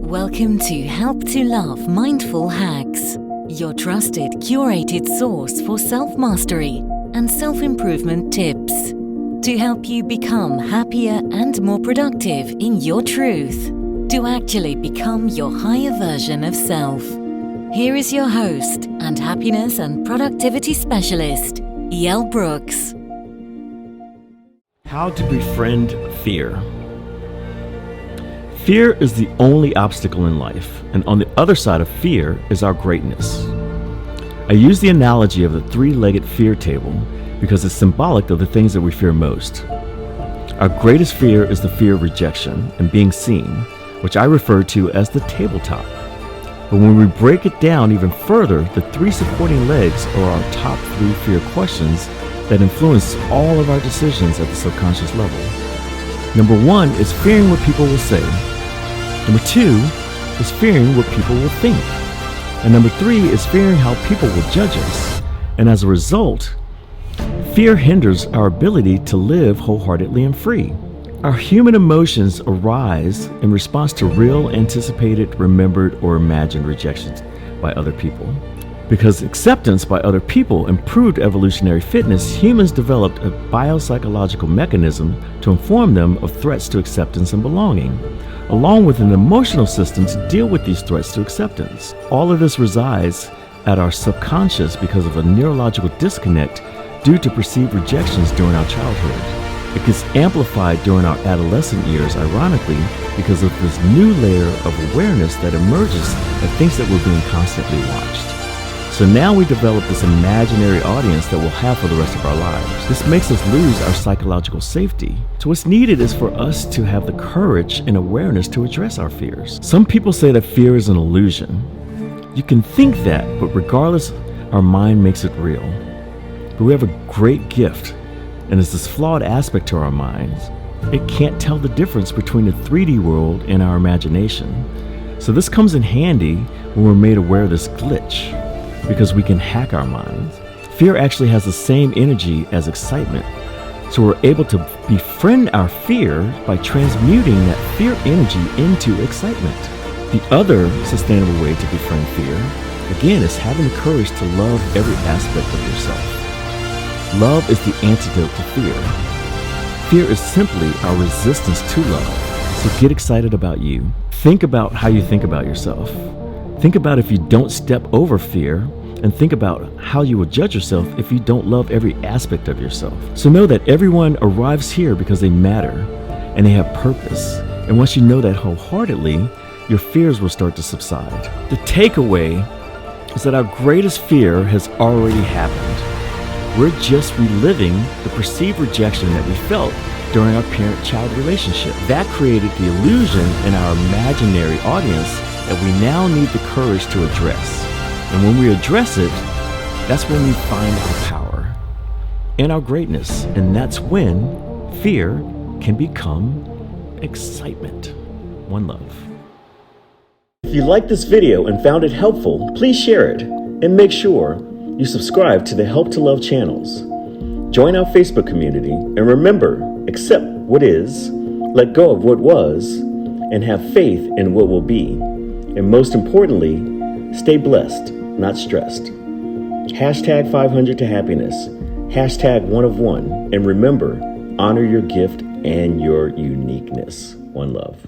Welcome to Help to Love Mindful Hacks, your trusted, curated source for self-mastery and self-improvement tips to help you become happier and more productive in your truth, to actually become your higher version of self. Here is your host and happiness and productivity specialist, E.L. Brooks. How to befriend fear. Fear is the only obstacle in life, and on the other side of fear is our greatness. I use the analogy of the three-legged fear table because it's symbolic of the things that we fear most. Our greatest fear is the fear of rejection and being seen, which I refer to as the tabletop. But when we break it down even further, the three supporting legs are our top three fear questions that influence all of our decisions at the subconscious level. Number one is fearing what people will say. Number two is fearing what people will think. And number three is fearing how people will judge us. And as a result, fear hinders our ability to live wholeheartedly and free. Our human emotions arise in response to real, anticipated, remembered, or imagined rejections by other people. Because acceptance by other people improved evolutionary fitness, humans developed a biopsychological mechanism to inform them of threats to acceptance and belonging, along with an emotional system to deal with these threats to acceptance. All of this resides at our subconscious because of a neurological disconnect due to perceived rejections during our childhood. It gets amplified during our adolescent years, ironically, because of this new layer of awareness that emerges that thinks that we're being constantly watched. So now we develop this imaginary audience that we'll have for the rest of our lives. This makes us lose our psychological safety. So what's needed is for us to have the courage and awareness to address our fears. Some people say that fear is an illusion. You can think that, but regardless, our mind makes it real. But we have a great gift, and it's this flawed aspect to our minds. It can't tell the difference between the 3D world and our imagination. So this comes in handy when we're made aware of this glitch, because we can hack our minds. Fear actually has the same energy as excitement. So we're able to befriend our fear by transmuting that fear energy into excitement. The other sustainable way to befriend fear, again, is having the courage to love every aspect of yourself. Love is the antidote to fear. Fear is simply our resistance to love. So get excited about you. Think about how you think about yourself. Think about if you don't step over fear, and think about how you will judge yourself if you don't love every aspect of yourself. So know that everyone arrives here because they matter and they have purpose. And once you know that wholeheartedly, your fears will start to subside. The takeaway is that our greatest fear has already happened. We're just reliving the perceived rejection that we felt during our parent-child relationship. That created the illusion in our imaginary audience that we now need the courage to address. And when we address it, that's when we find our power and our greatness. And that's when fear can become excitement. One love. If you liked this video and found it helpful, please share it and make sure you subscribe to the Help to Love channels. Join our Facebook community, and remember, accept what is, let go of what was, and have faith in what will be. And most importantly, stay blessed, not stressed. Hashtag 500 to happiness. Hashtag one of one. And remember, honor your gift and your uniqueness. One love.